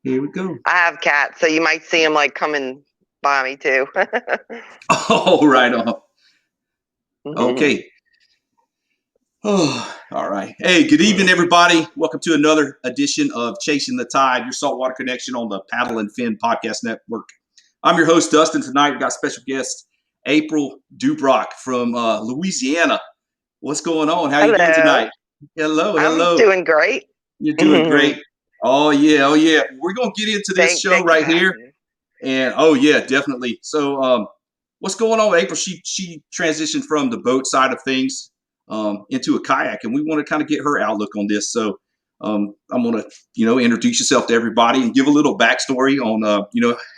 Here we go. I have cats, so you might see them like coming by me too. Oh, right on. Okay. Oh, all right. Hey, good evening, everybody. Welcome to another edition of Chasing the Tide, your saltwater connection on the Paddle and Fin Podcast Network. I'm your host, Dustin. Tonight, we've got special guest, April Dubroc from Louisiana. What's going on? How you doing Hello. tonight? Hello, I'm hello. doing great. You're doing great. Oh, yeah, oh, yeah. We're going to get into this show Thanks for right having here. me. And, oh, yeah, definitely. So, what's going on with April? She transitioned from the boat side of things into a kayak, and we want to kind of get her outlook on this. So I'm going to, introduce yourself to everybody and give a little backstory on,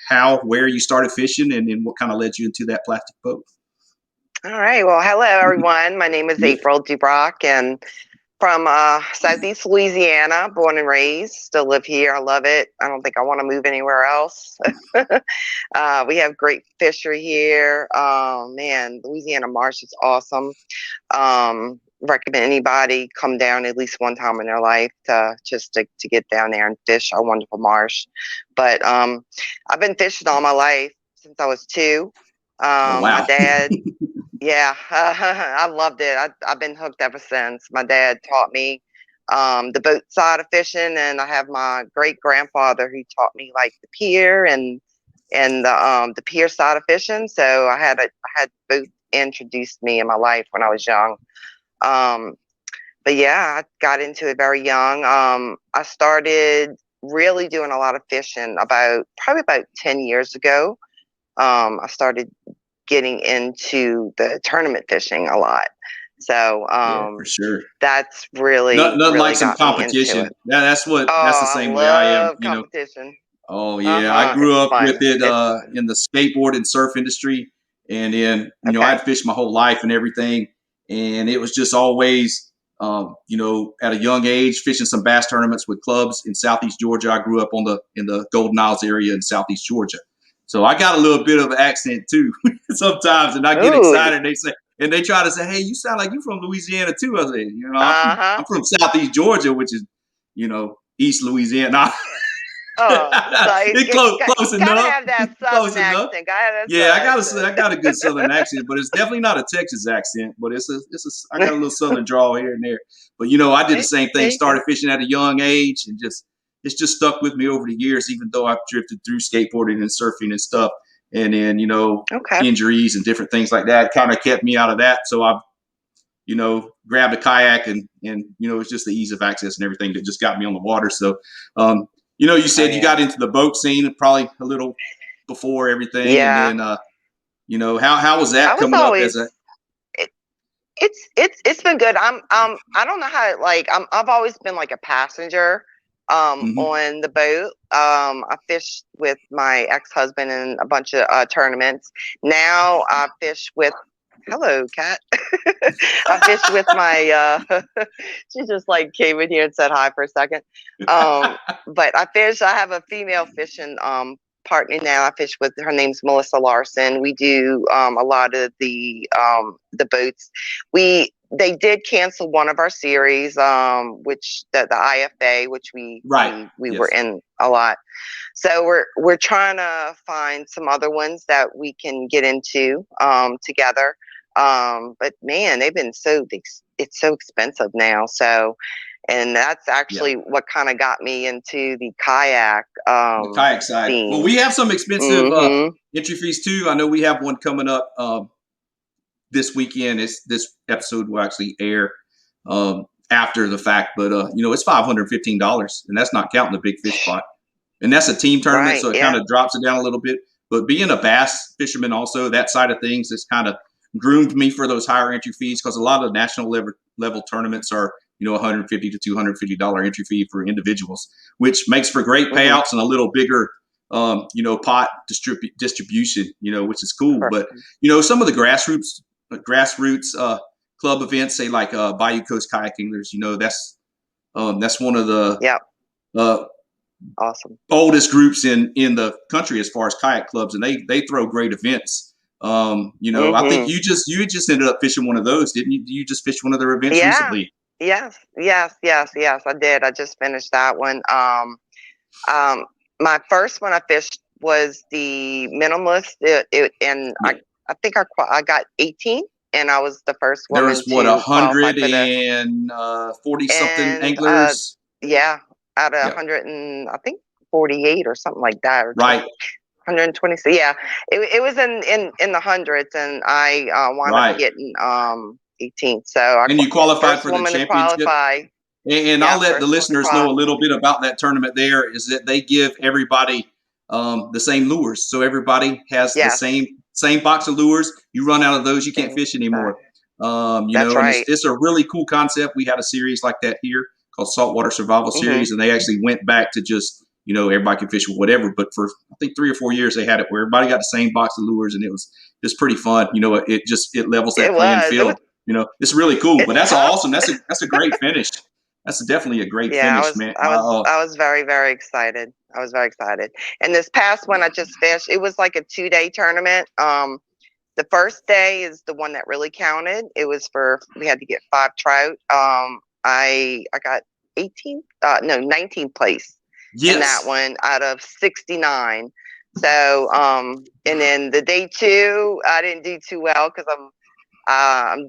how, where you started fishing and what kind of led you into that plastic boat. All right. Well, hello, everyone. My name is Yeah. April Dubroc, and from Southeast Louisiana, born and raised. Still live here. I love it. I don't think I want to move anywhere else. We have great fishery here. Man, Louisiana marsh is awesome. Recommend anybody come down at least one time in their life to get down there and fish a wonderful marsh. But I've been fishing all my life since I was 2. Oh, My wow. dad, yeah, I loved it. I've been hooked ever since. My dad taught me the boat side of fishing, and I have my great grandfather who taught me like the pier and the pier side of fishing. So I had both introduced me in my life when I was young. But yeah, I got into it very young. I started really doing a lot of fishing probably about 10 years ago. I started getting into the tournament fishing a lot. So Yeah, for sure. that's really, Nothing like really some got me into competition. it. That's the Oh, I same way I am, love competition. Oh yeah, I grew It's up with fun. it It's fun. in the skateboard and surf industry, and then Okay. I'd fished my whole life and everything, and it was just always at a young age fishing some bass tournaments with clubs in Southeast Georgia. I grew up in the Golden Isles area in Southeast Georgia, so I got a little bit of an accent too sometimes, and I get Ooh. excited. They try to say, "Hey, you sound like you from Louisiana too." I say, Uh-huh. I'm from Southeast Georgia, which is East Louisiana." Oh, so Close gotta enough. have that Close southern enough. accent. Gotta have that Yeah, southern I got a good Southern accent. accent, but it's definitely not a Texas accent. But I got a little Southern drawl here and there. But I did the same There thing. you go. Started fishing at a young age, and it's just stuck with me over the years. Even though I've drifted through skateboarding and surfing and stuff, and then Okay. injuries and different things like that kind of kept me out of that. So I've grabbed a kayak and it's just the ease of access and everything that just got me on the water. So you Oh said you yeah. got into the boat scene probably a little before everything, and Yeah. then how was I that was coming up always as a it, it's been good. I don't know how I've always been like a passenger mm-hmm. on the boat. I fished with my ex-husband in a bunch of tournaments. Now I fish with hello cat. I fished with my she just like came in here and said hi for a second. But I have a female fishing partner now. I fish with her name's Melissa Larson. We do a lot of the boats. They did cancel one of our series, which the IFA, which we Right. we were Yes. in a lot. So we're trying to find some other ones that we can get into together. But man, it's so expensive now. So, and that's Yeah. actually what kind of got me into the kayak The kayak side. Well, scene. we have some expensive Mm-hmm. entry fees too. I know we have one coming up this weekend. This episode will actually air after the fact, but it's $515, and that's not counting the big fish pot. And that's a team tournament, Right. so it kind Yeah. of drops it down a little bit. But being a bass fisherman, also that side of things, has kind of groomed me for those higher entry fees, because a lot of the national level tournaments are $150 to $250 entry fee for individuals, which makes for great Mm-hmm. payouts and a little bigger pot distribution, which is cool. Correct. But some of the grassroots club events, say like Bayou Coast Kayaking, that's one of the Yep. uh, Awesome. oldest groups in the country as far as kayak clubs, and they throw great events. I think Mm-hmm. you just ended up fishing one of those, didn't you? You just fished one of their events Yeah. recently. Yes. Yes. Yes. Yes. I did. I just finished that one. Um, my first one I fished was the minimalist, and Yeah. I think I got 18th, and I was the first woman There's what to qualify hundred for the and 40 something and anglers. yeah, out of Yeah. 100 and I think 48 or something like that, or Right. 120. So yeah, it was in the hundreds, and I wound up Right. getting 18th. So I And you qualified first for the woman to championship. qualify. And I'll Yeah, let the first one to listeners know a qualify. little bit about that tournament. There is that they give everybody the same lures, so everybody has the Yes, same box of lures. You run out of those, you can't same fish size. anymore. That's And right. it's a really cool concept. We had a series like that here called Saltwater Survival Hmm. Series, and they actually went back to just everybody can fish with whatever. But for I think 3 or 4 years, they had it where everybody got the same box of lures, and it was just pretty fun. It levels that It playing was. It was. field. It's really cool. But It's that's tough. awesome. That's a great finish. That's definitely a great Yeah, finish, man. I was very, very excited. I was very excited. And this past one I just fished, it was like a 2-day tournament. The first day is the one that really counted. It was we had to get 5 trout. I got 18th, no, 19th place in that Yes. one out of 69. So, and then the day 2, I didn't do too well because I'm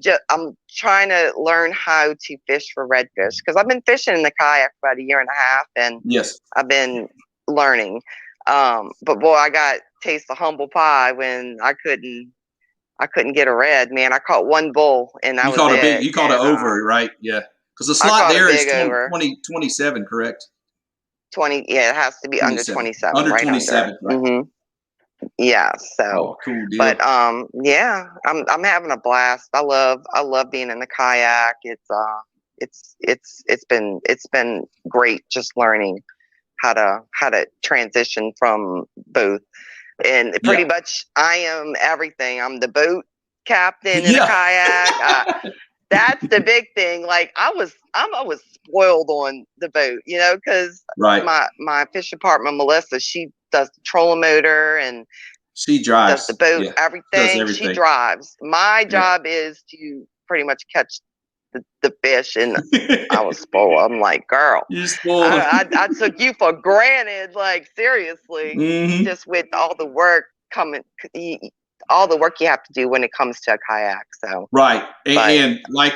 trying to learn how to fish for redfish because I've been fishing in the kayak for about a year and a half, and Yes. I've been learning. But boy, I got taste of humble pie when I couldn't get a red. Man, I caught one bull and that was it. You caught it And over, right? Yeah. Because the I slot caught a there is big over 27, correct? 20. Yeah, it has to be under 27. 27, Under right under. 27, right. Yeah. So, Oh, cool but deal. yeah, I'm having a blast. I love being in the kayak. It's been great just learning how to transition from both. And pretty Yeah. much I am everything. I'm the boat captain in a Yeah. kayak. That's the big thing. Like I was spoiled on the boat, because Right. my fishing partner Melissa, she does the trolling motor and She does the drives. boat, Yeah. Does everything. She everything. drives. My Yeah. job is to pretty much catch the fish, and I was spoiled. I'm like, girl, You're spoiled. I took you for granted, like seriously, Hmm. just with all the work coming, all the work you have to do when it comes to a kayak. So, Right. but And like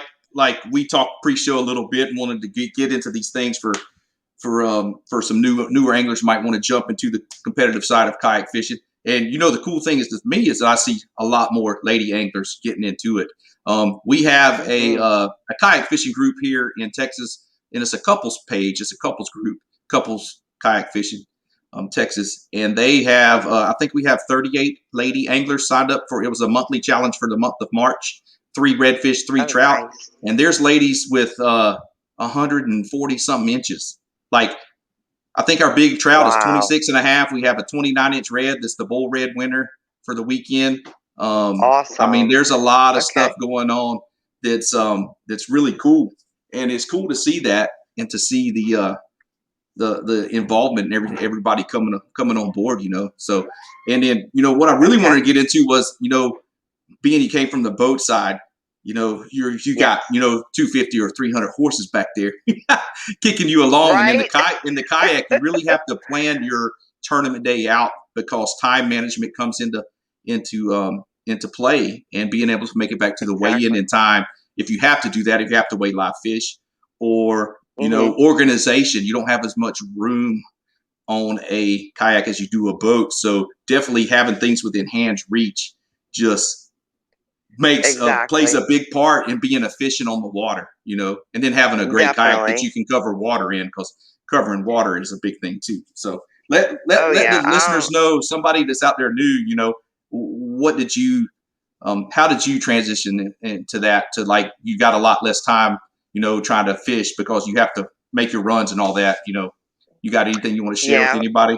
we talked pre-show a little bit and wanted to get into these things for some newer anglers might want to jump into the competitive side of kayak fishing. And the cool thing is with me is that I see a lot more lady anglers getting into it. We have a kayak fishing group here in Texas, and it's a couples page. It's a couples group, couples kayak fishing, Texas, and they have I think we have 38 lady anglers signed up for. It was a monthly challenge for the month of March. 3 redfish, 3 oh, trout, nice. and there's ladies with 140 something inches. Like, I think our big trout is Wow. 26 and a half. We have a 29-inch red. That's the bull red winner for the weekend. I mean, Awesome. there's a lot of stuff Okay. going on that's really cool. And it's cool to see that and to see the involvement and everybody coming on board, So, and then, what I really wanted Okay. to get into was, being you came from the boat side, you Yes. got 250 or 300 horses back there kicking you along, and Right. in the kayak you really have to plan your tournament day out because time management comes into play, and being able to make it back to the weigh-in Exactly. in time. If you have to do that, if you have to weigh live fish, or Mhm. organization, you don't have as much room on a kayak as you do a boat. So definitely having things within hand's reach just plays Exactly. a big part in being efficient on the water, and then having a great kayak that you Definitely. can cover water in, because covering water is a big thing too. So Oh let the yeah. listeners know, somebody that's out there new, what did you how did you transition into that, to like you got a lot less time, trying to fish because you have to make your runs and all that, you got anything you want to share with Yeah. anybody?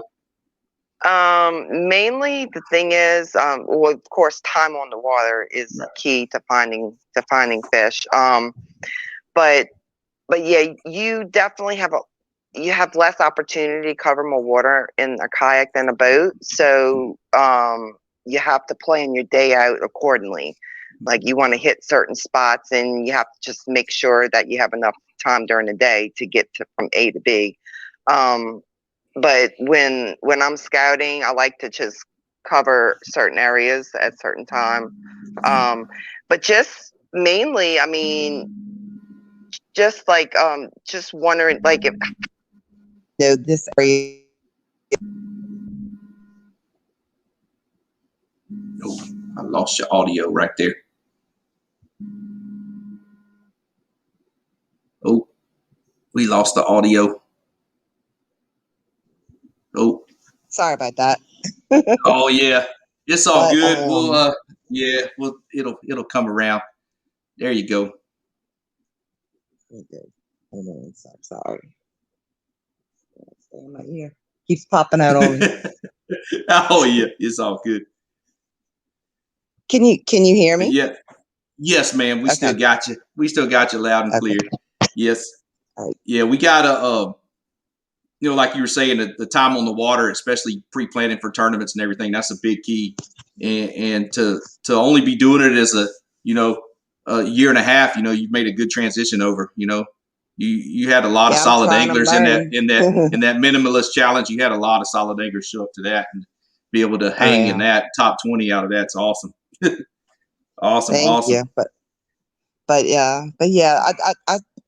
Mainly the thing is, well, of course, time on the water is Right. key to finding fish. But yeah, you definitely you have less opportunity to cover more water in a kayak than a boat. So you have to plan your day out accordingly. Like you want to hit certain spots, and you have to just make sure that you have enough time during the day to get from A to B. Um, but when I'm scouting, I like to just cover certain areas at certain time. But just mainly, I mean, just like just wondering like if this area. Oh, I lost your audio right there. Oh, we lost the audio. Oh, Sorry about that. oh yeah, it's all But good. We'll yeah, well, it'll come around. There you go. okay. Hold on, sorry. Stay in my ear. Keeps popping out on me. Oh yeah, it's all good. Can you hear me? Yeah, yes, ma'am. We still Okay. got you. We still got you loud and Okay. clear. Yes. All right. Yeah, we gotta like you were saying, the time on the water, especially pre-planning for tournaments and everything, that's a big key. And to only be doing it as a year and a half, you've made a good transition over. You had a lot of Yeah, I'm solid trying to anglers in that learn. in that in that minimalist challenge. You had a lot of solid anglers show up to that and be able to Oh hang in yeah. that top 20 out of that's awesome. Awesome, Thank awesome. you. But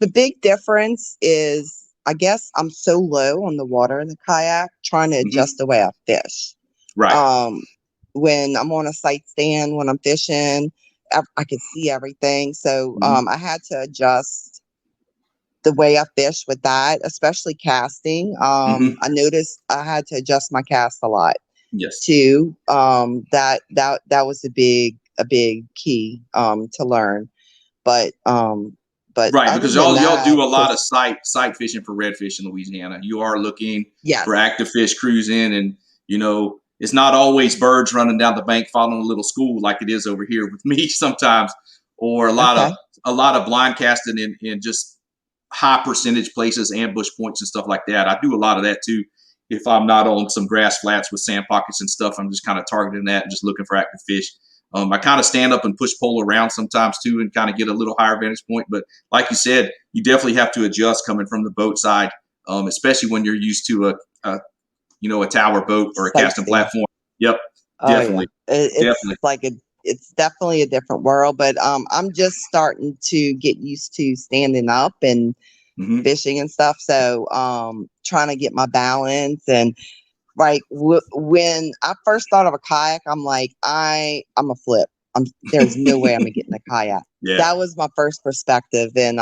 the big difference is I guess I'm so low on the water in the kayak, trying to Hmm. adjust the way I fish. Right. Um, when I'm on a sight stand, when I'm fishing, I can see everything. So Hmm. I had to adjust the way I fish with that, especially casting. Hmm. I noticed I had to adjust my cast a lot Yes. too. That was a big key to learn. But Right, other because than y'all that, do a lot of just sight fishing for redfish in Louisiana. You are looking for yes, active fish cruising, and it's not always birds running down the bank following a little school like it is over here with me sometimes, or okay, a lot of blind casting in just high percentage places, ambush points and stuff like that. I do a lot of that too. If I'm not on some grass flats with sand pockets and stuff, I'm just kind of targeting that and just looking for active fish. I kind of stand up and push pole around sometimes too, and kind of get a little higher vantage point. But like you said, you definitely have to adjust coming from the boat side, especially when you're used to a tower boat or a casting sightseeing. platform. Yep, Oh yeah, definitely, it's definitely. like it's definitely a different world. But I'm just starting to get used to standing up and Hmm. fishing and stuff. So trying to get my balance and like when I first thought of a kayak, I'm like I'm a flip. There's no way I'm gonna get in a kayak. Yeah. That was my first perspective, and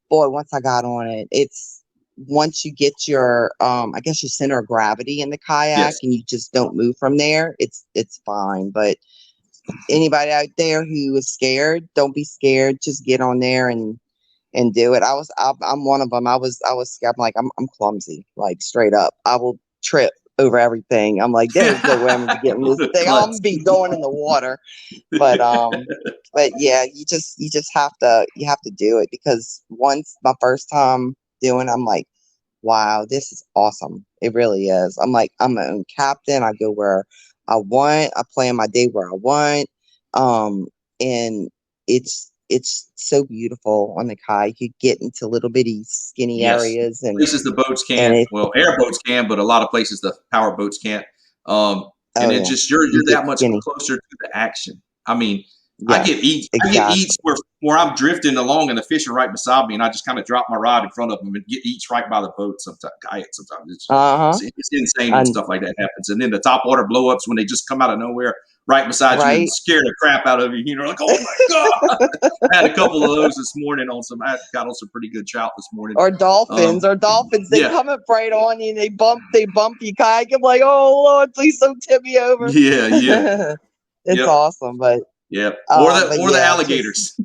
boy, once I got on it, it's once you get your I guess your center of gravity in the kayak Yes. and you just don't move from there, it's fine. But anybody out there who is scared, don't be scared. Just get on there and do it. I'm one of them. I was scared. I'm like I'm clumsy, like straight up. I will trip over everything. I'm like, there's no way I'm gonna be getting this thing. I'm Klutz. gonna be going in the water. But yeah, you just have to do it because once my first time doing, I'm like, wow, this is awesome. It really is. I'm like, I'm my own captain. I go where I want. I plan my day where I want. And it's so beautiful on the kayak. You get into little bitty skinny Yes. areas Places the boats and can't. it Well, airboats can, but a lot of places the power boats can't. And oh it yeah, just you're you get that much skinny. closer to the action. I mean, Yes, I get exactly. eats where I'm drifting along and the fish are right beside me, and I just kind of drop my rod in front of them and get eats right by the boat. Sometimes Uh-huh. it's insane when And stuff like that happens. And then the top water blow ups when they just come out of nowhere right beside you and right. scare the crap out of you. Like, oh my god! I had a couple of those this morning on some. I got on some pretty good trout this morning. Or dolphins, they Yeah, come up right on you and they bump you kayak. I'm like, oh Lord, please don't tip me over. yeah, yeah, It's yep, awesome, yep. but Or the yeah, just alligators.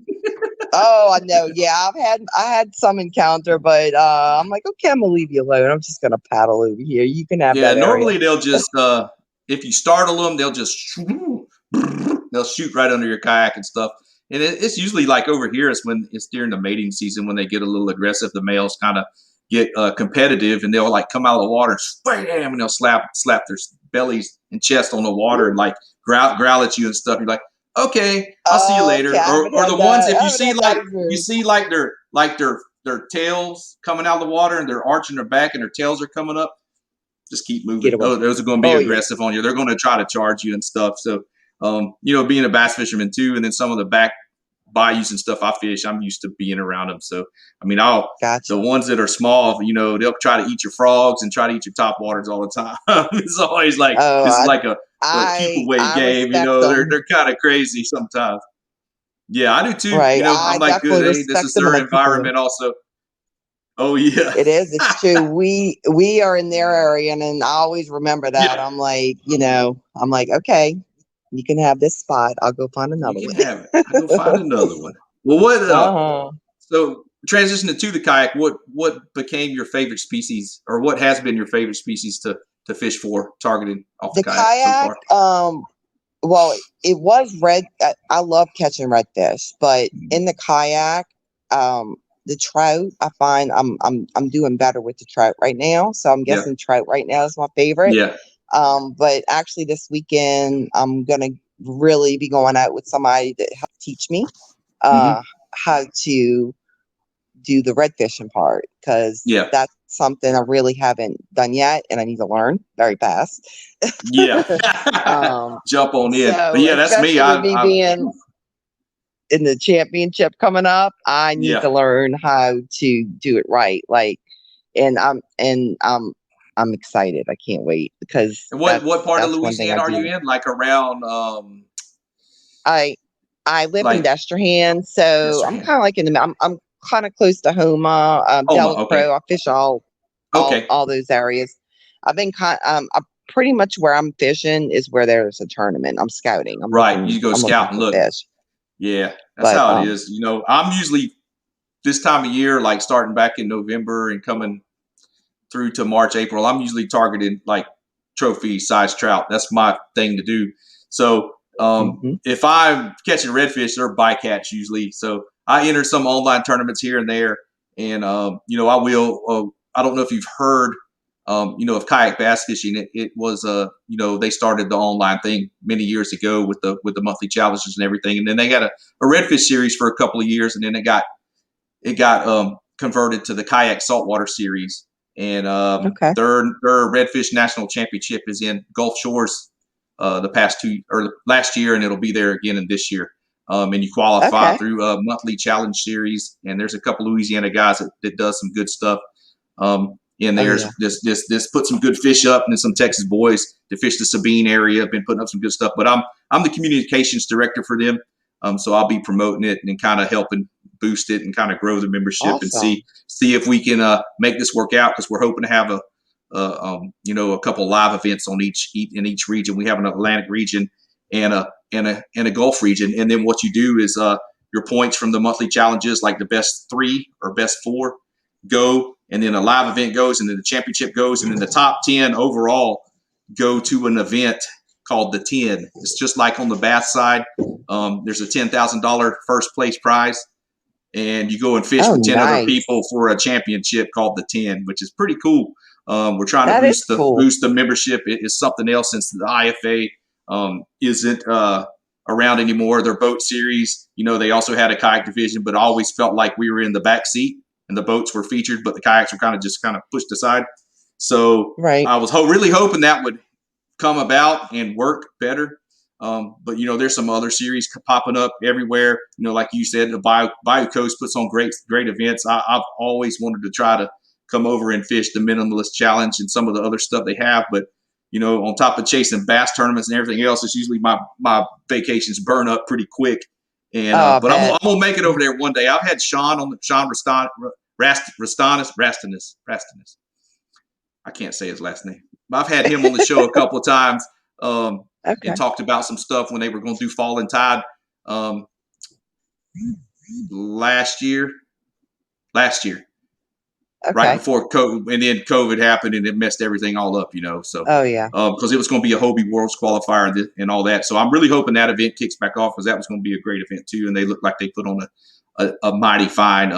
oh I know, yeah, I had some encounter, but I'm like, okay, I'm gonna leave you alone. I'm just gonna paddle over here. You can have Yeah, that area. normally they'll just if you startle them, they'll shoot right under your kayak and stuff. And it's usually like over here is when it's during the mating season when they get a little aggressive. The males kind of get competitive and they'll like come out of the water, bam, and they'll slap their bellies and chest on the water and like growl at you and stuff. You're like, okay, I'll see you Okay, later. I haven't Or had the ones that. if I you haven't see had that like you experience. see like their tails coming out of the water and they're arching their back and their tails are coming up. just keep moving. get away. Oh, those are going to be Oh yeah. aggressive on you. They're going to try to charge you and stuff. So, being a bass fisherman too, and then some of the back bayous and stuff I fish, I'm used to being around them. So, I mean, the Gotcha. ones that are small, they'll try to eat your frogs and try to eat your top waters all the time. It's always like, Oh, this is like a keep away I game. respect them. They're kind of crazy sometimes. Yeah, I do too. Right. I'm I like, good. definitely Hey, this respect is them and their I keep away. environment also. Oh yeah. It is. It's true. We are in their area, and then I always remember that. Yeah, I'm like, okay, you can have this spot. I'll go find you another can one. have it. I go find another one. Well, what? Uh-huh. So transitioning to the kayak, what became your favorite species, or what has been your favorite species to fish for, targeting off the The kayak so kayak, far? well, it was red. I love catching redfish, but in the kayak, um, the trout, I find I'm doing better with the trout right now. So I'm Yeah, guessing trout right now is my favorite. yeah. But actually this weekend I'm gonna really be going out with somebody that helped teach me Hmm. uh how to do the red fishing part, because Yeah, that's something I really haven't done yet and I need to learn very fast. yeah. um Jump on in. But so yeah, that's me. especially with me being in the championship coming up, I need Yeah. to learn how to do it right. Like, and I'm excited. I can't wait, because And what part of that's one thing I Louisiana are you do. in? Like around I I live in like Destrehan, so I'm Destrehan? kind of like in the I'm kind of close to Homa, Homa. Okay. Delacroix. I fish Okay. all those areas. I've been I pretty much where I'm fishing is where there's a tournament. I'm scouting. Right. You go I'm scout looking and for look. fish. Yeah, that's But how it is. I'm usually this time of year, like starting back in November and coming through to March, April, I'm usually targeting like trophy size trout. That's my thing to do. So hmm if I'm catching redfish, they're bycatch usually. So I enter some online tournaments here and there, and I will. I don't know if you've heard, of kayak bass fishing. It was they started the online thing many years ago with the monthly challenges and everything, and then they got a redfish series for a couple of years, and then it got converted to the kayak saltwater series, and okay, their redfish national championship is in Gulf Shores the past two or last year, and it'll be there again in this year. And you qualify okay. through a monthly challenge series, and there's a couple Louisiana guys that does some good stuff. In Oh there's yeah, this put some good fish up, and then some Texas boys to fish the Sabine area have been putting up some good stuff. But I'm the communications director for them, so I'll be promoting it and kind of helping boost it and kind of grow the membership and awesome. see if we can make this work out, because we're hoping to have a couple live events on in each region. We have an Atlantic region and a Gulf region, and then what you do is your points from the monthly challenges, like the best three or best four, go, and then a live event goes, and then the championship goes, and then the top 10 overall go to an event called the 10. It's just like on the bass side. There's a $10,000 first place prize, and you go and fish Oh, with 10 other nice. people for a championship called the 10, which is pretty cool. We're trying to That is cool. boost the membership. It is something else since the IFA isn't around anymore. Their boat series, they also had a kayak division, but I always felt like we were in the back seat and the boats were featured, but the kayaks were kind of pushed aside. So Right. I was really hoping that would come about and work better. But there's some other series popping up everywhere. Like you said, the Bayou Coast puts on great events. I've always wanted to try to come over and fish the Minimalist Challenge and some of the other stuff they have. But on top of chasing bass tournaments and everything else, it's usually my vacations burn up pretty quick. And Oh, I but I'm bet. gonna make it over there one day. I've had Sean Rastanis. I can't say his last name. I've had him on the show a couple of times, and Okay. talked about some stuff when they were going to do Fall and Tide um, last year. Last year, right Okay. before COVID, and then COVID happened and it messed everything all up. So Oh yeah. because it was going to be a Hobie Worlds qualifier and all that, so I'm really hoping that event kicks back off, because that was going to be a great event too, and they look like they put on a mighty fine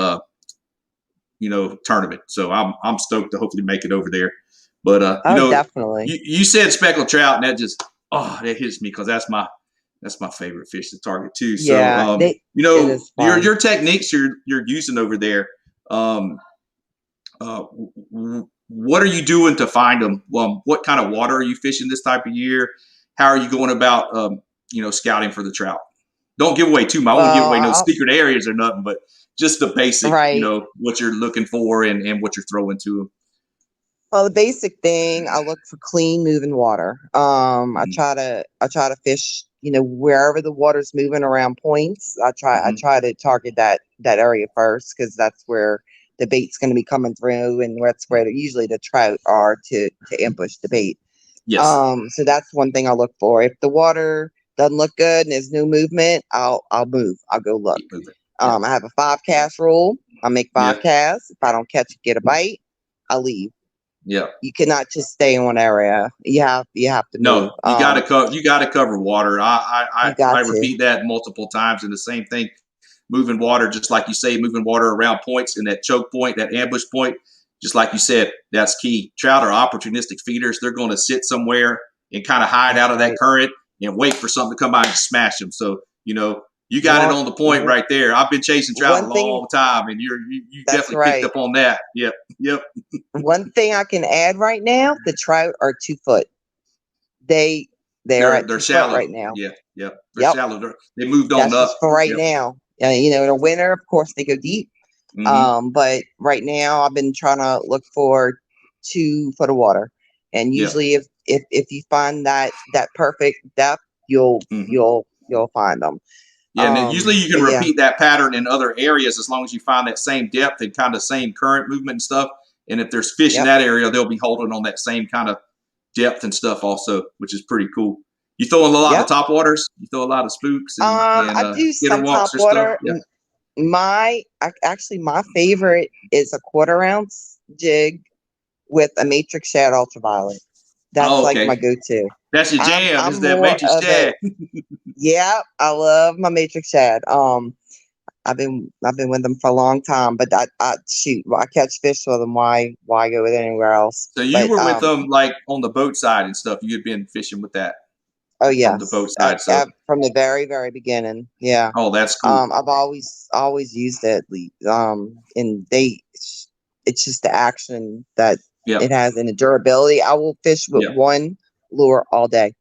tournament. So I'm stoked to hopefully make it over there. But Oh, definitely. you said speckled trout, and that just that hits me, because that's my favorite fish to target too. So Yeah, they it is your fun. techniques you're using over there. Um, what are you doing to find them? What kind of water are you fishing this type of year? How are you going about, scouting for the trout? Don't give away too much. I won't give Well, away no secret areas or nothing, but just the basic, right. what you're looking for and what you're throwing to them. Well, the basic thing, I look for clean moving water. I Mm-hmm. try to fish, wherever the water's moving around points. I Mm-hmm. try to target that area first because that's where the bait's going to be coming through, and that's where usually the trout are to ambush the bait. Yes. So that's one thing I look for. If the water doesn't look good and there's no movement, I'll move. I'll go look. Keep moving. Yeah. I have a 5 cast rule. I make Yeah. 5 casts. If I don't get a bite, I leave. Yeah. You cannot just stay in one area. You have to move. No, you got to cover. You got to cover water. You I got to. repeat that multiple times, and the same thing. Moving water, just like you say, moving water around points and that choke point, that ambush point, just like you said, that's key. Trout are opportunistic feeders. They're going to sit somewhere and kind of hide That's out of that right. current and wait for something to come by and smash them. So you got it One on the point right there. I've been chasing trout a one thing. long time, and you That's definitely picked right. up on that. Yep. Yep. One thing I can add right now: the trout are 2 foot. They are at They're 2 foot shallow. right now. Yeah. Yep. They're Yep. shallow. They moved on That's up. just for right Yep. now. In the winter, of course, they go deep. Mm-hmm. But right now, I've been trying to look for 2 foot of water, and Yep. usually, if you find that perfect depth, you'll Mm-hmm. you'll you'll find them. Yeah, and then usually you can But yeah, repeat that pattern in other areas as long as you find that same depth and kind of same current movement and stuff. And if there's fish in yep, that area, they'll be holding on that same kind of depth and stuff also, which is pretty cool. You throw in a lot of yep. the top waters. You throw a lot of spooks and I do skitter some walks top or stuff. water. Yeah. Actually, my favorite is a 1/4 ounce jig with a matrix shad ultraviolet. That's Oh, like my okay. go-to. That's your jam. I'm Is that more matrix of a shad? yeah. I love my matrix shad. I've been with them for a long time, but I shoot, I catch fish with them. Why go with anywhere else? So you But were with them like on the boat side and stuff. You had been fishing with that oh from the boat yes, side. So from the very beginning, yeah. oh, that's cool. I've always used it. And it's just the action that Yep. it has and the durability. I will fish with Yep. one lure all day.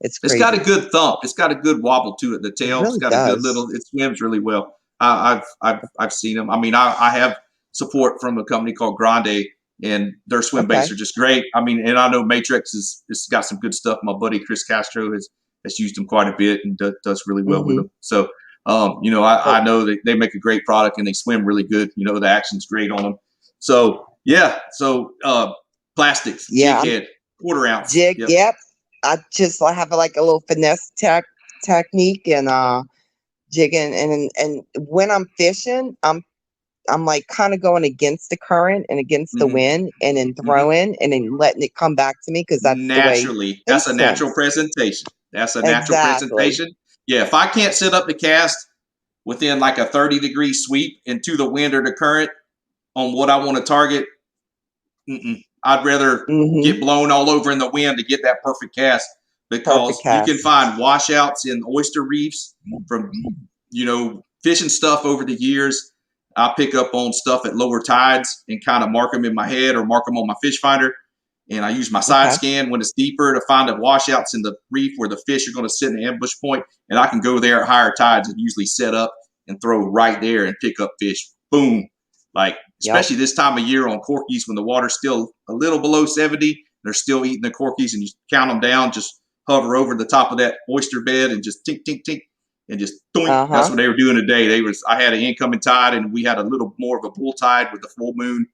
It's It's got a crazy. good thump. It's got a good wobble to it. The It tail, it's really got a good does. little. It swims really well. I've seen them. I mean, I have support from a company called Grande, and their swim baits Okay. are just great. I mean, and I know Matrix it's got some good stuff. My buddy Chris Castro has used them quite a bit and does really well with Mm-hmm. them. So, So I know that they make a great product and they swim really good. The action's great on them. So yeah, plastics, jig yeah, head, 1/4 ounce. jig. Yep. Yep. I have like a little finesse technique and jigging and when I'm fishing, I'm like kind of going against the current and against the Hmm. wind and then Hmm. throwing and then letting it come back to me because that's the way Naturally. they That's a swim. natural presentation. That's a natural Exactly. presentation. Yeah, if I can't set up the cast within like a 30-degree sweep into the wind or the current on what I want to target, I'd rather get Mm-hmm. blown all over in the wind to get that perfect cast Perfect because you can cast. find washouts in oyster reefs from, fishing stuff over the years. I pick up on stuff at lower tides and kind of mark them in my head or mark them on my fish finder. And I use my side Okay. scan when it's deeper to find the washouts in the reef where the fish are going to sit in the ambush point. And I can go there at higher tides and usually set up and throw right there and pick up fish. Boom. Like, Yep. especially this time of year on Corkies when the water's still a little below 70, they're still eating the Corkies and you count them down, just hover over the top of that oyster bed and just tink, tink, tink, and just doink. That's Uh-huh. what they were doing today. I had an incoming tide and we had a little more of a bull tide with the full moon.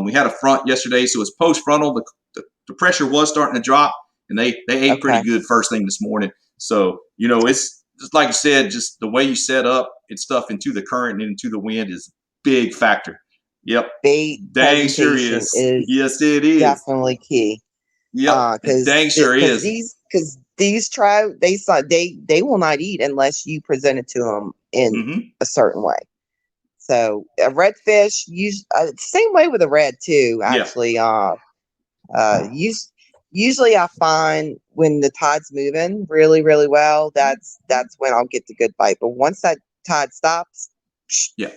We had a front yesterday, so it's post frontal. The pressure was starting to drop, and they ate pretty Okay. good first thing this morning. So it's just like you said, just the way you set up and stuff into the current and into the wind is a big factor. Yep, Bait dang sure presentation is. is Yes, it is. definitely key. Yep, it Because dang sure is. these trout they will not eat unless you present it to them in Mm-hmm. a certain way. So a redfish, same way with a red too. Yeah. Actually, usually I find when the tide's moving really really well, that's when I'll get the good bite. But once that tide stops, Yeah.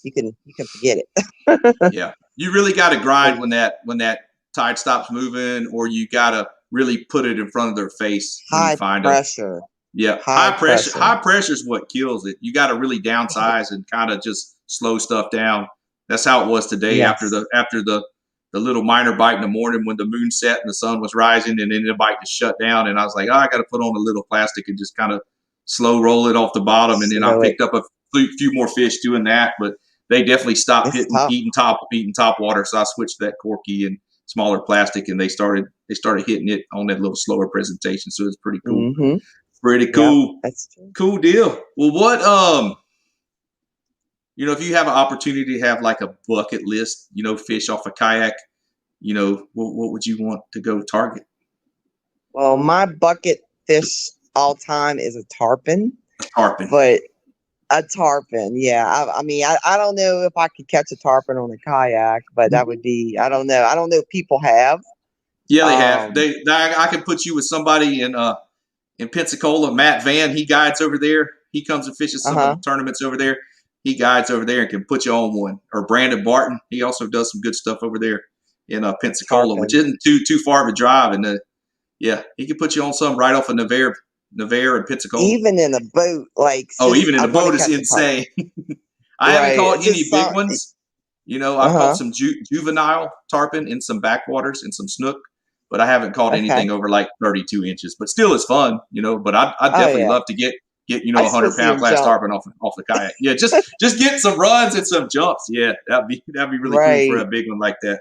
you can forget it. Yeah. You really got to grind 'Cause- when that tide stops moving, or you gotta really put it in front of their face when you High find a pressure. yeah, High pressure. high pressure is what kills it. You got to really downsize and kind of just slow stuff down. That's how it was today Yes. after the little minor bite in the morning when the moon set and the sun was rising, and then the bite just shut down. And I was like, oh, I got to put on a little plastic and just kind of slow roll it off the bottom. And then I Slow it. picked up a few more fish doing that, but they definitely stopped It's tough. eating top water. So I switched to that corky and smaller plastic, and they started hitting it on that little slower presentation. So it's pretty cool. Mm-hmm. Pretty Yep, cool. that's true. Cool deal. Well, what if you have an opportunity to have like a bucket list, fish off a kayak, what would you want to go target? Well, my bucket fish all time is a tarpon, Tarpon. but a tarpon, yeah. I mean, I don't know if I could catch a tarpon on a kayak, but that would be, I don't know. I don't know if people have. Yeah, they have. I can put you with somebody in Pensacola, Matt Van. He guides over there. He comes and fishes some of Uh-huh. the tournaments over there. He guides over there and can put you on one. Or Brandon Barton. He also does some good stuff over there in Pensacola, which Tarpon. isn't too far of a drive. And yeah, he can put you on some right off of Nevada and Pensacola. Even in a boat, like, Oh, just, even in I a want to boat is catch a tarpon. insane. I haven't Right. caught It's any just big some, ones. I've caught uh-huh. some juvenile tarpon in some backwaters and some snook, but I haven't caught Okay. anything over like 32 inches. But still, it's fun, But I'd Oh, definitely yeah. love to get I a just want to see 100-pound him class jump. tarpon off the kayak. Yeah, just get some runs and some jumps. Yeah, that'd be really cool for a Right. big one like that.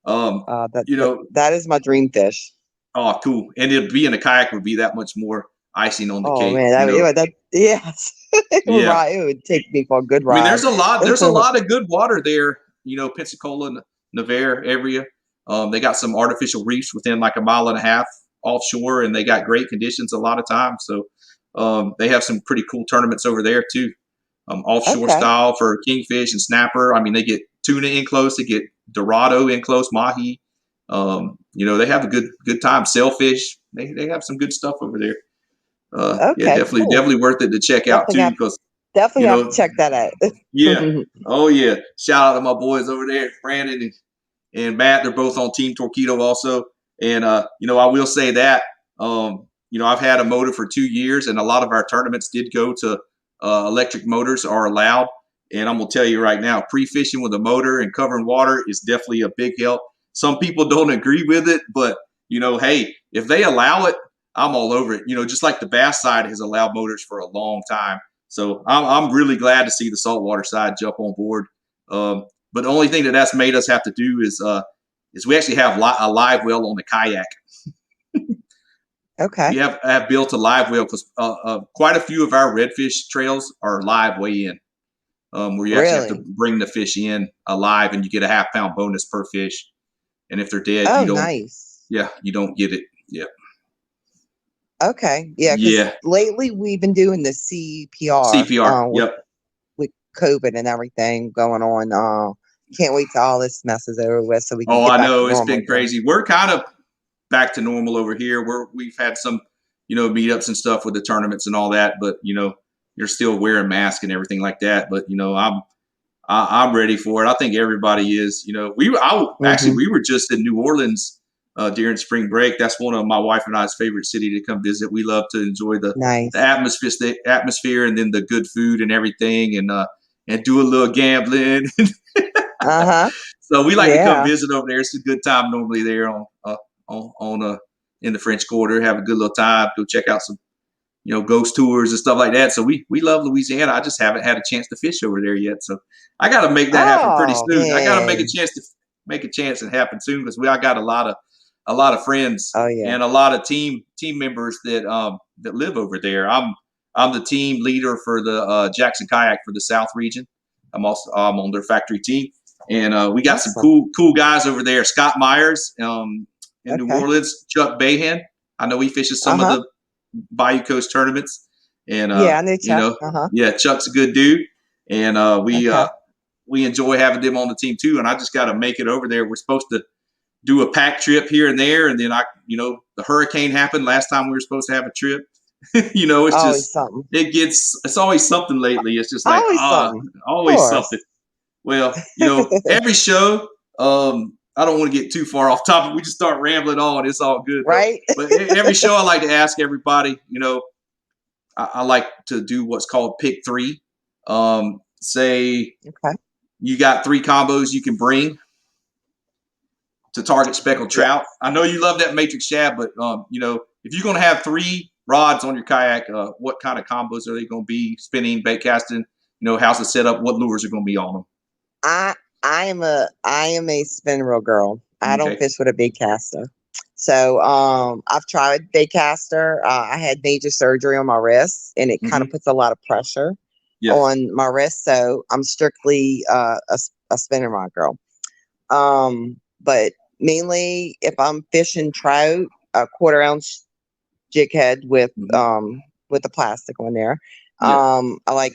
Um, That, you that know, that is my dream fish. oh, cool. And it'd be in a kayak would be that much more icing on the Oh cake. man, yes. Yeah. It would take me for a good I mean, ride. there's a lot of good water there. Pensacola, Nevada area. They got some artificial reefs within like a mile and a half offshore, and they got great conditions a lot of times. So they have some pretty cool tournaments over there too. Offshore Okay. style for kingfish and snapper. I mean, they get tuna in close, they get dorado in close, mahi. They have a good time. Sailfish. They have some good stuff over there. Yeah, Okay, cool. definitely worth it to check out Definitely too, have because definitely you have to know check that out. yeah. Oh yeah. Shout out to my boys over there, Brandon and Matt. They're both on Team Torpedo also. And I will say that I've had a motor for 2 years, and a lot of our tournaments did go to electric motors are allowed. And I'm gonna tell you right now, pre-fishing with a motor and covering water is definitely a big help. Some people don't agree with it, but hey, if they allow it, I'm all over it. Just like the bass side has allowed motors for a long time. So I'm really glad to see the saltwater side jump on board. But the only thing that's made us have to do is we actually have a live well on the kayak. Okay. We have built a live well because quite a few of our redfish trails are live weigh in, where you actually have to Really? bring the fish in alive, and you get a half-pound bonus per fish. And if they're dead, Oh, nice. you don't get it. Yeah. Okay. Yeah, because Yeah. lately we've been doing the CPR CPR. Yep. with COVID and everything going on. Can't wait till all this messes over with so we can Oh, get I back to know it's normal been again. crazy. We're kind of back to normal over here. We've had some, meetups and stuff with the tournaments and all that, but you're still wearing masks and everything like that. But I'm ready for it. I think everybody is. Mm-hmm. We were just in New Orleans during spring break. That's one of my wife and I's favorite city to come visit. We love to enjoy the Nice. atmosphere, and then the good food and everything, and do a little gambling. Uh-huh. So we like to come Yeah. visit over there. It's a good time normally there on in the French Quarter. Have a good little time. Go check out some ghost tours and stuff like that. So we love Louisiana. I just haven't had a chance to fish over there yet. So I got to make that happen pretty Oh soon. I got to man. make a chance and happen soon, because I got a lot of friends Oh yeah. and a lot of team members that live over there. I'm the team leader for the Jackson Kayak for the South region. I'm on their factory team, and we got some Awesome. cool guys over there. Scott Myers in New Okay. Orleans, Chuck Bahan. I know he fishes some of Uh-huh. the Bayou Coast tournaments, and Yeah, I know Chuck. Uh-huh. yeah, Chuck's a good dude, and Okay. we enjoy having them on the team too. And I just got to make it over there. We're supposed to do a pack trip here and there, and then the hurricane happened last time we were supposed to have a trip. It's Always just something. it's always something lately. It's just like Always something. Of always something. course. Well, every show, I don't want to get too far off topic. We just start rambling on. It's all good though. Right? But every show, I like to ask everybody. I like to do what's called pick three. Say Okay. you got 3 combos you can bring to target speckled Yeah. trout. I know you love that matrix shad, but if you're going to have 3 rods on your kayak, what kind of combos are they going to be? Spinning, bait casting. How's the setup? What lures are going to be on them? I am a spin reel girl. I don't Okay. fish with a bait caster. So I've tried bait caster. I had major surgery on my wrist, and it kind of puts a lot of pressure on my wrist. So I'm strictly a spinning rod girl. But mainly if I'm fishing trout, a 1/4 ounce jig head with the plastic on there. I like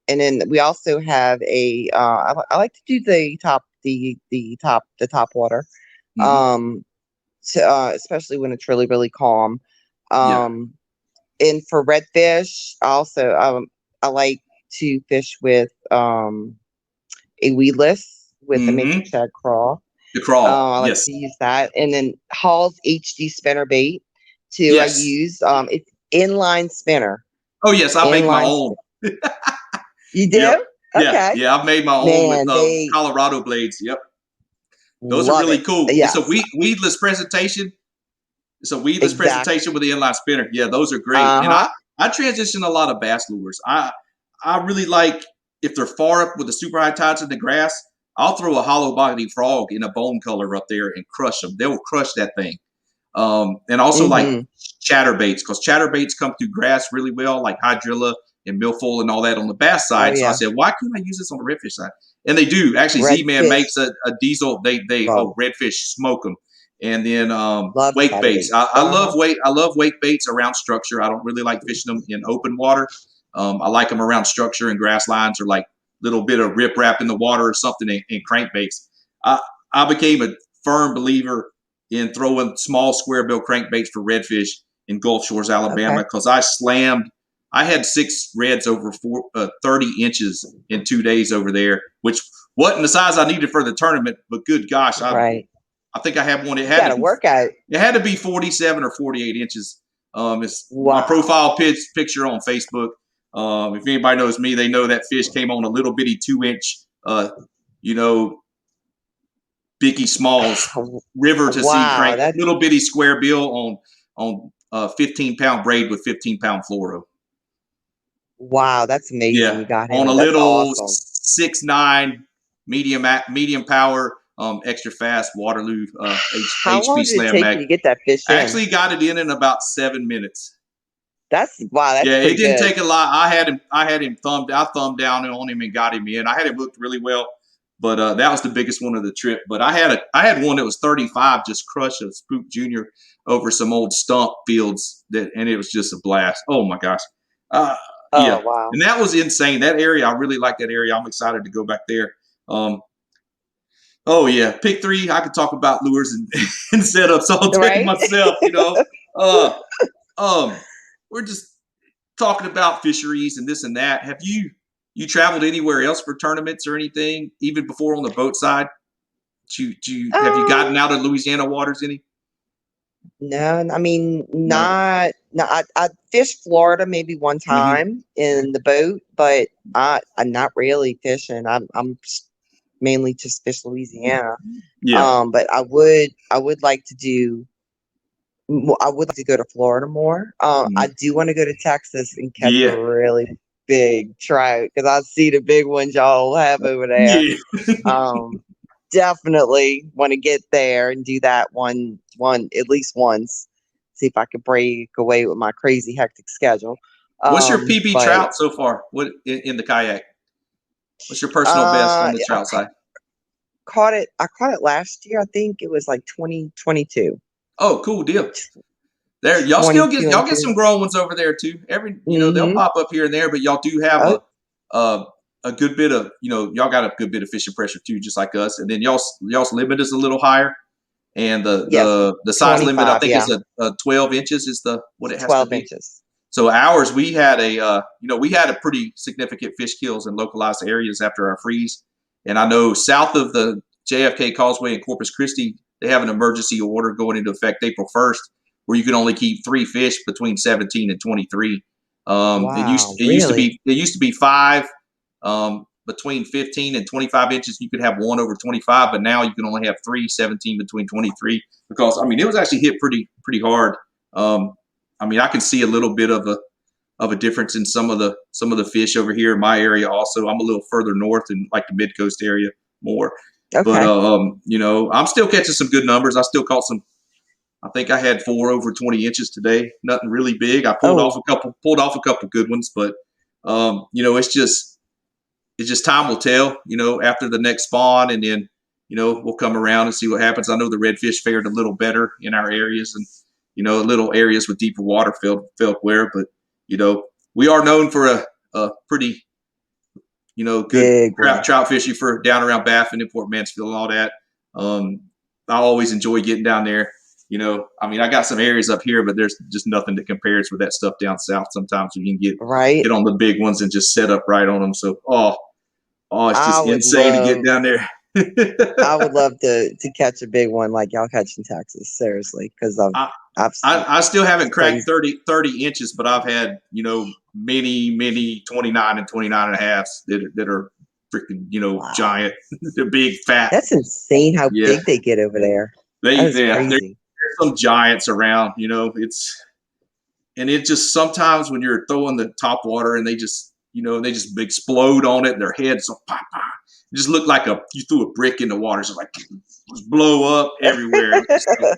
and then we also have I like to do the top water. Especially when it's really, really calm. And for redfish, also I like to fish with a weedless with a matrix shad crawl. The crawl. I like to use that. And then Hall's HD spinner bait too. I use it's inline spinner. Oh yes, I make my own. You do? Yep. Okay. Yeah, I've made my own with Colorado blades. Yep. Those are really cool. Yes. It's a weedless presentation. It's a weedless presentation with the inline spinner. Yeah, those are great. And I transition a lot of bass lures. I really like, if they're far up with the super high tides in the grass, I'll throw a hollow body frog in a bone color up there and crush them. They will crush that thing. And also like chatterbaits, because chatterbaits come through grass really well, like hydrilla and milfoil and all that on the bass side. So I said, why couldn't I use this on the redfish side? And they do. Actually, Z-Man makes a diesel. Redfish smoke them. And then wake baits. I love wake baits around structure. I don't really like fishing them in open water. I like them around structure and grass lines, or like little bit of riprap in the water or something, and crankbaits. I became a firm believer in throwing small square bill crankbaits for redfish in Gulf Shores, Alabama, because I had 6 reds over 30 inches in 2 days over there, which wasn't the size I needed for the tournament, but good gosh, I think I had one. It had to be 47 or 48 inches. It's my profile picture on Facebook. If anybody knows me, they know that fish came on a little bitty 2-inch, Bicky Smalls river to sea crank, little bitty square bill on 15-pound braid with 15-pound fluoro. Wow, that's amazing! Yeah, you got him on a that's little awesome. 6'9" medium power, extra fast Waterloo How long HP did it slam take mag. you to get that fish in? I actually got it in about 7 minutes. That's yeah, it didn't take a lot. I had him thumbed down on him and got him in. I had him hooked really well, but that was the biggest one of the trip. But I had one that was 35, just crushed a Spook Junior over some old stump fields, and it was just a blast. Oh my gosh. Yeah. Wow. And that was insane. That area, I really like that area. I'm excited to go back there. Oh yeah, pick 3. I could talk about lures and setups all day myself. We're just talking about fisheries and this and that. Have you traveled anywhere else for tournaments or anything, even before on the boat side? Have you gotten out of Louisiana waters any? No, I mean, not. No, I fished Florida maybe one time in the boat, but I'm not really fishing. I'm mainly just fish Louisiana. Yeah. But I would like to do. I would like to go to Florida more. I do want to go to Texas and catch a really big trout, because I see the big ones y'all have over there. Yeah. Definitely want to get there and do that one at least once. See if I could break away with my crazy hectic schedule. What's your PB trout so far? What in the kayak? What's your personal best on the trout side? I caught it last year. I think it was like 2022. Oh, cool deal. There, y'all get some grown ones over there too. They'll pop up here and there, but y'all do have a good bit of, y'all got a good bit of fishing pressure too, just like us. And then y'all's limit is a little higher, and the size limit I think is a 12 inches is what it has 12 to be. inches. So ours, we had a pretty significant fish kills in localized areas after our freeze, and I know south of the JFK Causeway and Corpus Christi, they have an emergency order going into effect April 1st, where you can only keep 3 fish between 17 and 23. Wow, It really? used to be 5 between 15 and 25 inches. You could have 1 over 25, but now you can only have 3 17 between 23, because I mean it was actually hit pretty hard. I mean I can see a little bit of a difference in some of the fish over here in my area. Also, I'm a little further north in like the mid coast area more, but Okay. I'm still catching some good numbers. I still caught some. I think I had 4 over 20 inches today. Nothing really big. I pulled off Oh, a couple good ones, but it's just time will tell. After the next spawn, and then we'll come around and see what happens. I know the redfish fared a little better in our areas, and little areas with deeper water felt where, but we are known for a pretty good big one. trout fishing for down around Baffin and Port Mansfield and all that. I always enjoy getting down there. I mean, I got some areas up here, but there's just nothing that compares with that stuff down south. Sometimes you can Right? get on the big ones and just set up right on them. So, it's I just would insane to get love down there. I would love to catch a big one like y'all catch in Texas, seriously, because I, I've I still haven't cracked studied. 30 inches, but I've had, many 29 and 29 and a halves that are freaking, Wow, giant. They're big, fat. that's insane how Yeah. big they get over there. That is There's crazy. some giants around, and it just sometimes when you're throwing the top water and they just, they just explode on it and their heads so pop, pop. It just look like you threw a brick in the water. It's like just blow up everywhere. It's just like,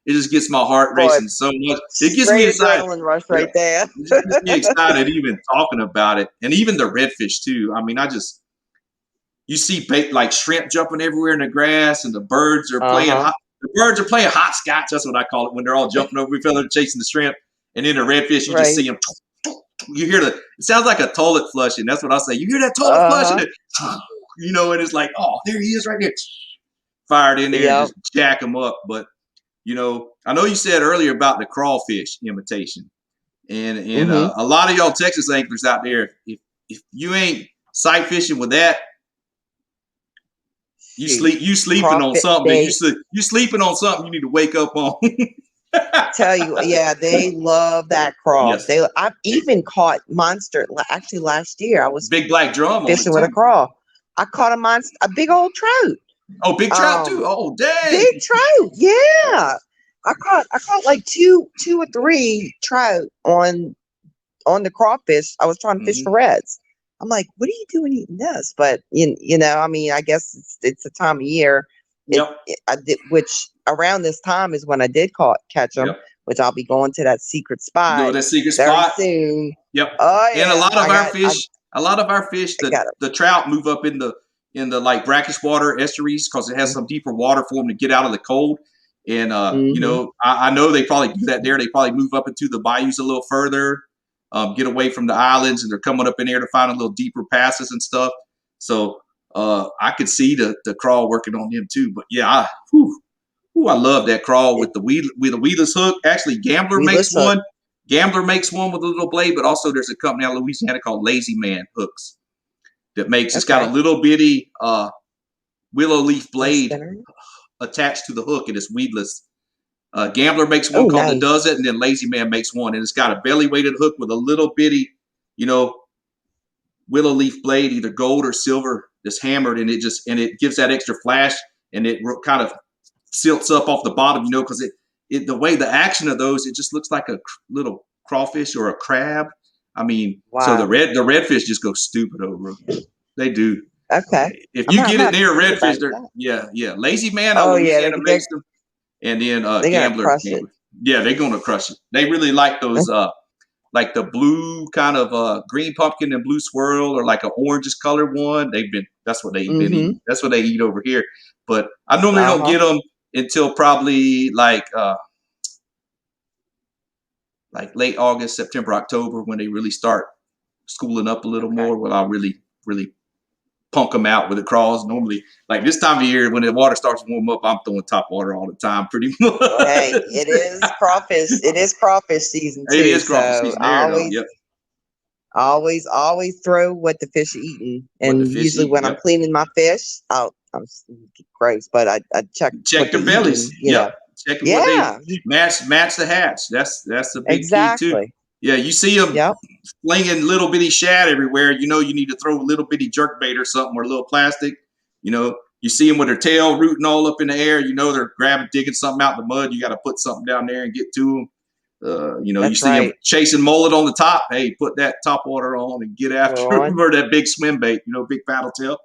it just gets my heart Boy, racing so much. It gets me straight excited. adrenaline rush Yeah. right there. It just gets me excited even talking about it. And even the redfish too. I mean, you see like shrimp jumping everywhere in the grass, and the birds are playing Uh-huh. hot. The birds are playing hopscotch. That's what I call it, when they're all jumping over each other chasing the shrimp. And then the redfish, you just Right. see them. You hear it sounds like a toilet flushing. That's what I say. You hear that toilet flushing? Uh-huh. And it's like, oh, there he is right there. Fired in there and Yep. just jack him up. But, I know you said earlier about the crawfish imitation. And Mm-hmm. a lot of y'all Texas anglers out there, if you ain't sight fishing with that, Shoot. you sleeping on Crawfish, something that they you sleeping on something you need to wake up on. tell you, yeah, they love that craw. Yes. I've even caught monster. Actually, last year I was Big black drum on it fishing with a too. craw. I caught a big old trout. Oh, big trout too. Um, Oh, dang. big trout. Yeah, I caught like two or three trout on the crawfish. I was trying to fish Mm-hmm. for reds. I'm like, what are you doing eating this? But I mean, I guess it's the time of year. Yep. I did, which around this time is when I did catch them. Yep. Which I'll be going to that secret You go spot to that secret very spot. soon. Yep. Oh And a yeah, lot of our fish, I got it. the trout move up in the like brackish water estuaries, because it has some deeper water for them to get out of the cold. And Mm-hmm. I know they probably do that there. They probably move up into the bayous a little further, get away from the islands, and they're coming up in there to find a little deeper passes and stuff. So I could see the crawl working on them too. But yeah, I love that crawl with the weedless hook. Actually, We listen. Gambler makes one with a little blade, but also there's a company out of Louisiana called Lazy Man Hooks that makes. It's got a Okay. little bitty willow leaf Little blade spinner. attached to the hook, and it's weedless. Gambler makes Oh, one called that nice. does it, and then Lazy Man makes one, and it's got a belly weighted hook with a little bitty, you know, willow leaf blade, either gold or silver, that's hammered, and it gives that extra flash, and it kind of silts up off the bottom, because the way the action of those, it just looks like a little crawfish or a crab. I mean, so the Wow. redfish just go stupid over them. They do. Okay. If I'm you gonna, I'm get gonna it have to near think redfish, about they're that. yeah. Lazy Man out of Oh yeah, Louisiana makes them, and then they're gonna Gambler. crush it. Yeah, they're gonna crush it. They really like those like the blue kind of green pumpkin and blue swirl, or like an oranges colored one. That's what they've been Mm-hmm. eating. That's what they eat over here. But I normally don't Uh-huh. get them until probably like late August, September, October, when they really start schooling up a little Okay. more. Well, I'll really punk them out with the crawls. Normally, like this time of year, when the water starts to warm up, I'm throwing top water all the time, pretty much. Well, hey, it is crawfish. It is crawfish season It too. is crawfish So season I there, though. Yep. always throw what the fish are eating. What the And fish usually eat. when I'm Yep. cleaning my fish, I'm gross, but I check what Check they their eat, and bellies. Yep. Checking what they yeah, match the hatch. That's a big key too. exactly. Yeah, you see them Yep, flinging little bitty shad everywhere. You know you need to throw a little bitty jerk bait or something or a little plastic. You know, you see them with their tail rooting all up in the air. You know they're digging something out in the mud. You got to put something down there and get to them. You know, you that's see them right. chasing mullet on the top. Hey, put that top water on and get after We're them on. or that big swim bait. You know, big paddle tail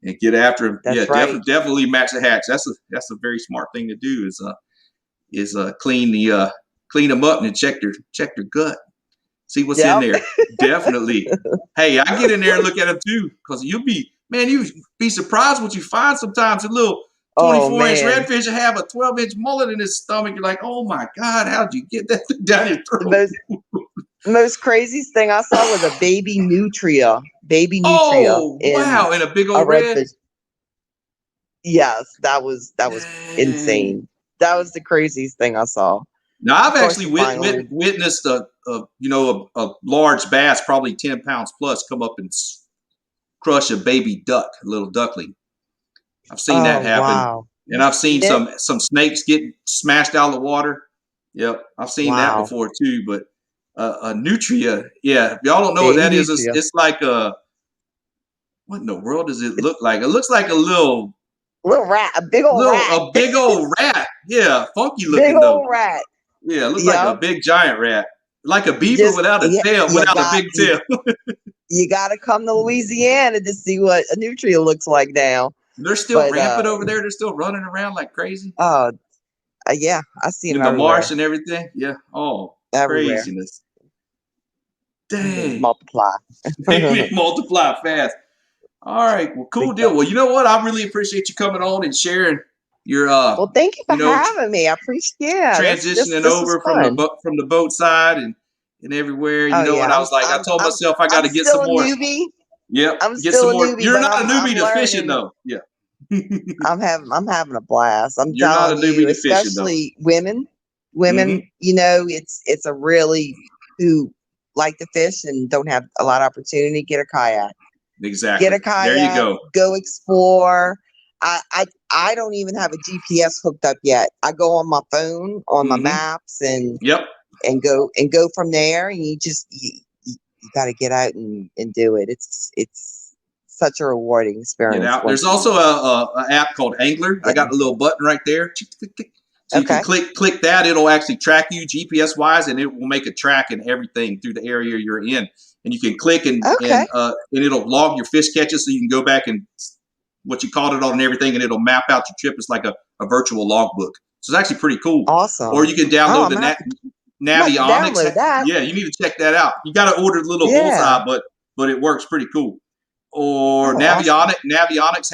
and get after him. Yeah, That's right. definitely match the hatch. That's a very smart thing to do. Is clean them up and check their gut. See what's in Yep. there. Definitely. Hey, I get in there and look at them too, because you'll be surprised what you find sometimes. A little Oh 24-inch man, redfish will have a 12-inch mullet in his stomach. You're like, oh my God, how'd you get that thing down your the throat? most craziest thing I saw was a baby nutria Oh in wow, and a big a old red. redfish. Yes, that was Dang. insane. That was the craziest thing I saw. Now I've Of course, actually you find little. witnessed a large bass, probably 10 pounds plus, come up and crush a baby duck, a little duckling. I've seen that Oh happen, wow, and you I've seen seen it? some snakes get smashed out of the water. Yep, I've seen that Wow, before too. But a nutria, yeah. If y'all don't know what baby that is, nutria, it's like what in the world does it it's look like? It looks like a little a little rat, a big old rat, a big old rat. Yeah, funky big looking though. old rat. Yeah, it looks like a Yep. big giant rat, like a beaver Just without a yeah, tail, you without a got big tail. you got to come to Louisiana to see what a nutria looks like now. They're still But rampant over there. They're still running around like crazy uh, yeah, I see them in the marsh everywhere, and everything. Yeah. Oh, everywhere. craziness. They Dang. multiply. They multiply fast. All right. Well, Big cool deal. time. Well, you know what? I really appreciate you coming on and sharing your Well, thank you for you know, having me. I appreciate. Yeah, transitioning this was over fun. from the boat side and everywhere, Oh and yeah, I was like, I told myself I got I'm to get some still a more. newbie. Yep, I'm get some still a more. newbie, You're but not a I'm newbie to fishing learning. though. Yeah. I'm having a blast. I'm You're not a telling newbie you, to fishing though. especially women. Women, Hmm. it's a really who like to fish and don't have a lot of opportunity. Get a kayak. Get Exactly. a There you kayak. go. Go explore. I don't even have a GPS hooked up yet. I go on my phone on my Hmm. maps and Yep. go from there. And you got to get out and do it. It's such a rewarding Get experience out. There's once you also a app called Angler. I get got the into little button right there. So it. you can Okay. click that. It'll actually track you GPS wise, and it will make a track and everything through the area you're in. And you can click Okay. and it'll log your fish catches, so you can go back and what you caught it on and everything, and it'll map out your trip. It's like a virtual logbook. So it's actually pretty cool. Or Awesome. you can Oh, download the I'm gonna have to Navionics. download that. Yeah, you need to check that out. You got to order the little Yeah. bullseye, but it works pretty cool. Or Oh, awesome. Navionics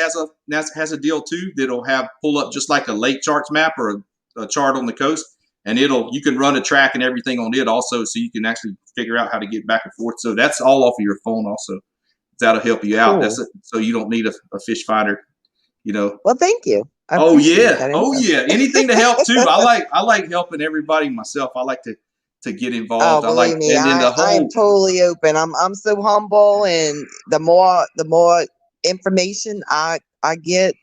has a deal too that'll have pull up just like a lake charts map or a chart on the coast, and you can run a track and everything on it also, so you can actually figure out how to get back and forth. So that's all off of your phone also. That'll help you out. Cool. So you don't need a fish finder. You know. Well, thank you. I Oh appreciate yeah, that oh info. yeah. Anything to help too. I like helping everybody myself. I like to get Oh, involved. I like believe me, and then the I am whole totally open. I'm so humble, and the more information I get,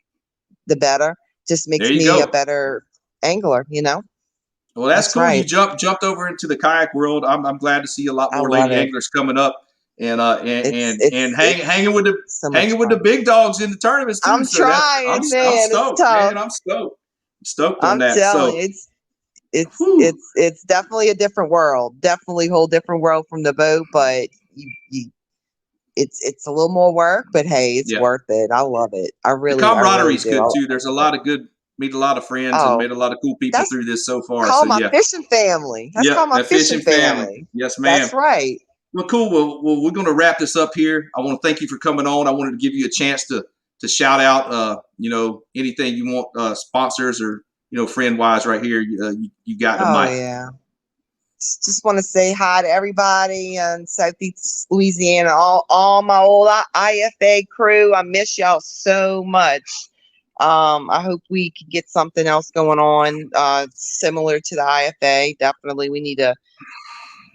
the better. Just there makes you me a go. better angler. Well, that's That's cool. You right. jumped over into the kayak world. I'm glad to see a lot I more love lady it. anglers coming up It's and it's hanging it's with so much hanging with the fun. big dogs in the tournaments too. I'm So that trying, I'm man. It's stoked, tough. man. I'm stoked. Stoked on I'm that. telling So, you, it's whew, it's it's definitely a different world. Definitely a whole different world from the boat, but you it's a little more work, but hey, it's yeah. worth it. I love it. The I really camaraderie's do. good I too. There's a love lot of good meet a lot of it. friends and Oh, made a lot of cool people that's through this so far. call So my yeah, fishing family. That's yep. called my That fishing fishing family. family. Yes, ma'am. That's right. Well, cool. Well, we're going to wrap this up here. I want to thank you for coming on. I wanted to give you a chance to shout out, anything you want, sponsors or friend wise, right here. You got the Oh mic. yeah. Just want to say hi to everybody in Southeast Louisiana, all my old IFA crew. I miss y'all so much. I hope we can get something else going on, similar to the IFA. Definitely, we need to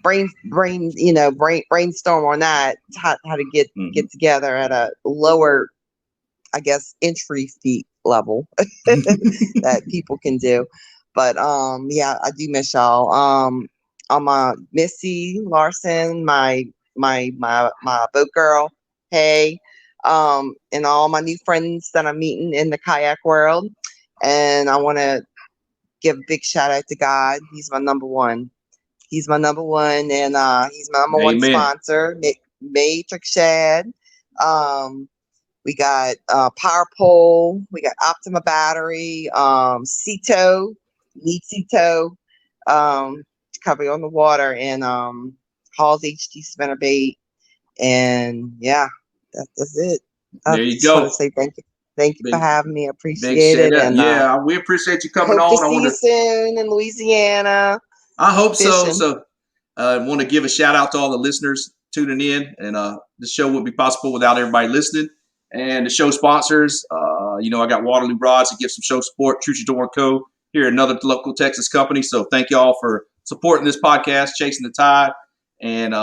brainstorm on that. How to Hmm. get together at a lower I guess entry feet level that people can do. But yeah, I do miss y'all. I'm Missy Larson, my boat girl. Hey, and all my new friends that I'm meeting in the kayak world. And I want to give a big shout out to God. He's my number one. He's my number one, and he's my number one Amen. sponsor, Matrix Shad. We got Power Pole. We got Optima Battery. Ceto, need Ceto. Cover on the water, and Hall's HD spinnerbait. And yeah, that's it. I There you just want to go. say thank you for Big having me. I big appreciate shout it, out. and Yeah, we appreciate you coming hope to on. see you soon in Louisiana I hope so. fishing. So I want to give a shout out to all the listeners tuning in, and the show wouldn't be possible without everybody listening. And the show sponsors, I got Waterloo Rods to give some show support, Truchador & Co. here, another local Texas company. So thank you all for supporting this podcast, Chasing the Tide. And,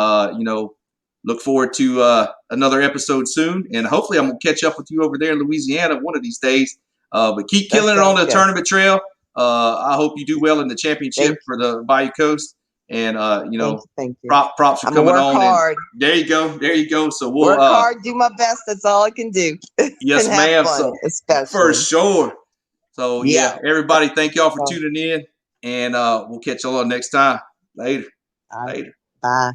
look forward to another episode soon. And hopefully I'm going to catch up with you over there in Louisiana one of these days. But keep That killing it on sounds the good. tournament trail. I hope you do well in the championship Thank for the Bayou Coast. And, thank you. props for I'm gonna coming work on. hard. And there you go. There you go. So we'll, Work hard, do my best. That's all I can do, yes, and have ma'am. fun, So for especially. sure. So Yeah. yeah, everybody, thank y'all for So, tuning in, and we'll catch y'all next time. Later. all right. Later. Bye.